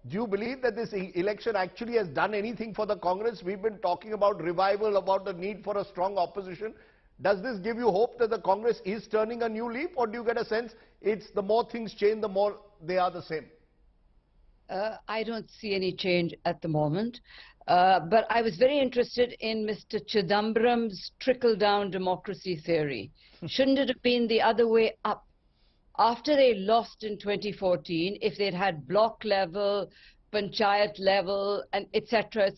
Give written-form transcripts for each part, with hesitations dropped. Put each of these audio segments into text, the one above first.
Do you believe that this election actually has done anything for the Congress? We've been talking about revival, about the need for a strong opposition. Does this give you hope that the Congress is turning a new leaf, or do you get a sense it's the more things change, the more they are the same? I don't see any change at the moment. But I was very interested in Mr. Chidambaram's trickle-down democracy theory. Shouldn't it have been the other way up? After they lost in 2014, if they'd had block level, panchayat level, and etc.,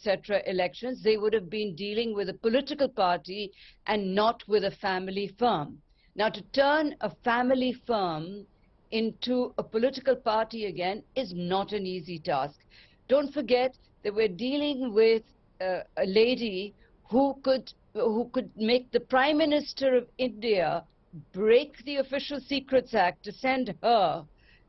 elections, they would have been dealing with a political party and not with a family firm. Now, to turn a family firm into a political party again is not an easy task. Don't forget that we're dealing with a lady who could make the Prime Minister of India break the Official Secrets Act to send her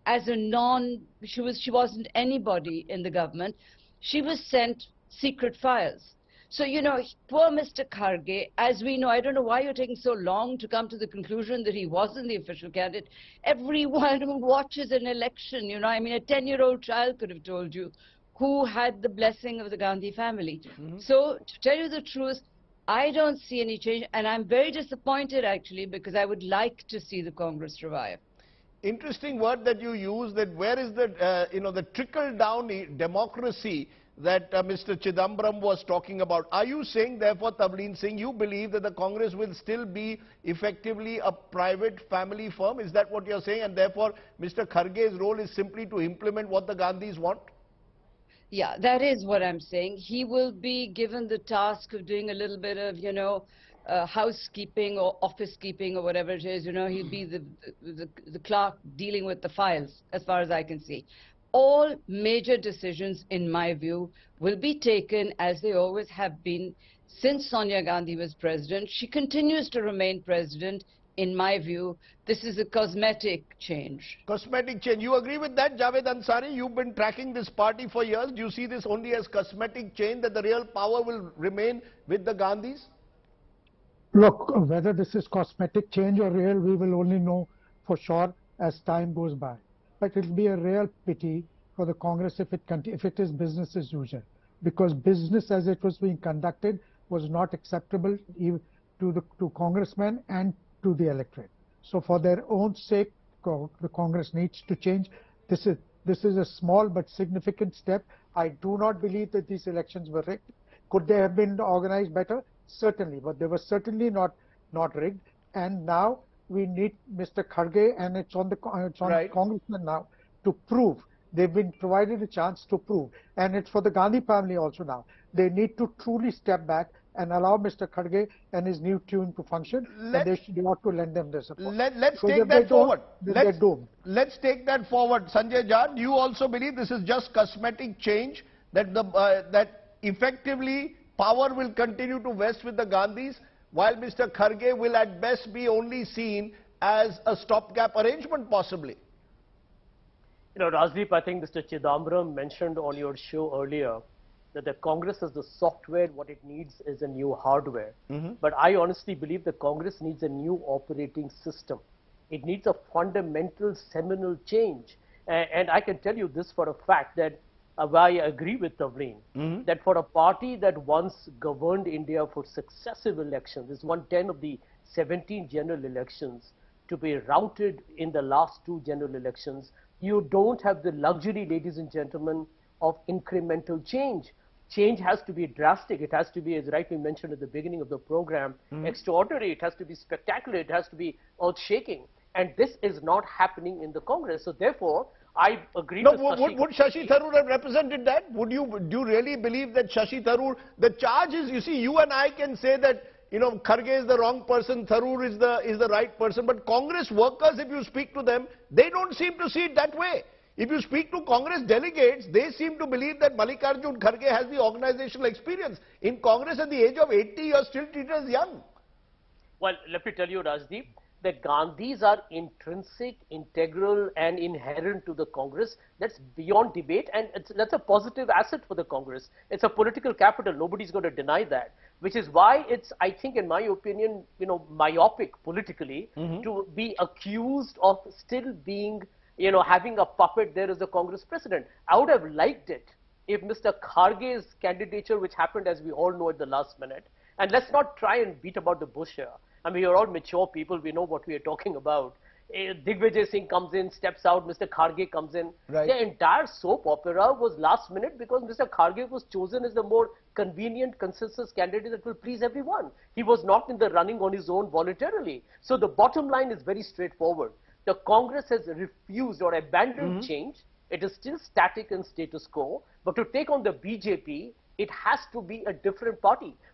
as a she wasn't anybody in the government. She was sent secret files. So, you know, poor Mr. Kharge, as we know, I don't know why you're taking so long to come to the conclusion that he wasn't the official candidate. Everyone who watches an election, you know, I mean, a 10-year-old child could have told you who had the blessing of the Gandhi family. So, to tell you the truth, I don't see any change, and I'm very disappointed, actually, because I would like to see the Congress revive. Interesting word that you use, that where is the, the trickle-down democracy that Mr. Chidambaram was talking about. Are you saying, therefore, Tavleen Singh, you believe that the Congress will still be effectively a private family firm? Is that what you're saying? And therefore, Mr. Kharge's role is simply to implement what the Gandhis want? Yeah, that is what I'm saying. He will be given the task of doing a little bit of, you know, housekeeping or office keeping or whatever it is. You know, he'll be the clerk dealing with the files, as far as I can see. All major decisions, in my view, will be taken as they always have been since Sonia Gandhi was president. She continues to remain president. In my view, this is a cosmetic change. Cosmetic change. You agree with that, Javed Ansari? You've been tracking this party for years. Do you see this only as cosmetic change, that the real power will remain with the Gandhis? Look, whether this is cosmetic change or real, we will only know for sure as time goes by. But it will be a real pity for the Congress if it is business as usual, because business as it was being conducted was not acceptable to congressmen and to the electorate. So for their own sake, the Congress needs to change. This is a small but significant step. I do not believe that these elections were rigged. Could they have been organized better? Certainly, but they were certainly not rigged. And now we need Mr. Kharge, and it's on the congressman now to prove. They've been provided a chance to prove, and it's for the Gandhi family also now. They need to truly step back and allow Mr. Kharge and his new tune to function, and they ought to lend them their support. Let's take that forward. Let's take that forward. Sanjay Jha, do you also believe this is just cosmetic change, that that effectively power will continue to vest with the Gandhis, while Mr. Kharge will at best be only seen as a stopgap arrangement, possibly? You know, Rajdeep, I think Mr. Chidambaram mentioned on your show earlier that the Congress has the software, what it needs is a new hardware. But I honestly believe the Congress needs a new operating system. It needs a fundamental, seminal change. And I can tell you this for a fact, that I agree with Tavleen, that for a party that once governed India for successive elections, is 1/10 of the 17 general elections, to be routed in the last 2 general elections, you don't have the luxury, ladies and gentlemen, of incremental change. Change has to be drastic. It has to be, as rightly mentioned at the beginning of the program, extraordinary. It has to be spectacular. It has to be earth-shaking. And this is not happening in the Congress. So therefore, I agree with Shashi. Would Shashi Tharoor have represented that? Do you really believe that Shashi Tharoor, the charge is, you see, you and I can say that, you know, Kharge is the wrong person, Tharoor is the right person, but Congress workers, if you speak to them, they don't seem to see it that way. If you speak to Congress delegates, they seem to believe that Mallikarjun Kharge has the organizational experience. In Congress, at the age of 80, you're still treated as young. Well, let me tell you, Rajdeep, the Gandhis are intrinsic, integral, and inherent to the Congress. That's beyond debate, and that's a positive asset for the Congress. It's a political capital. Nobody's going to deny that. Which is why it's, I think, in my opinion, you know, myopic politically to be accused of still being having a puppet there as the Congress president. I would have liked it if Mr. Kharge's candidature, which happened, as we all know, at the last minute, and let's not try and beat about the bush here. I mean, you're all mature people. We know what we are talking about. Digvijay Singh comes in, steps out, Mr. Kharge comes in. Right. The entire soap opera was last minute because Mr. Kharge was chosen as the more convenient consensus candidate that will please everyone. He was not in the running on his own voluntarily. So the bottom line is very straightforward. The Congress has refused or abandoned change. It is still static and status quo. But to take on the BJP, it has to be a different party.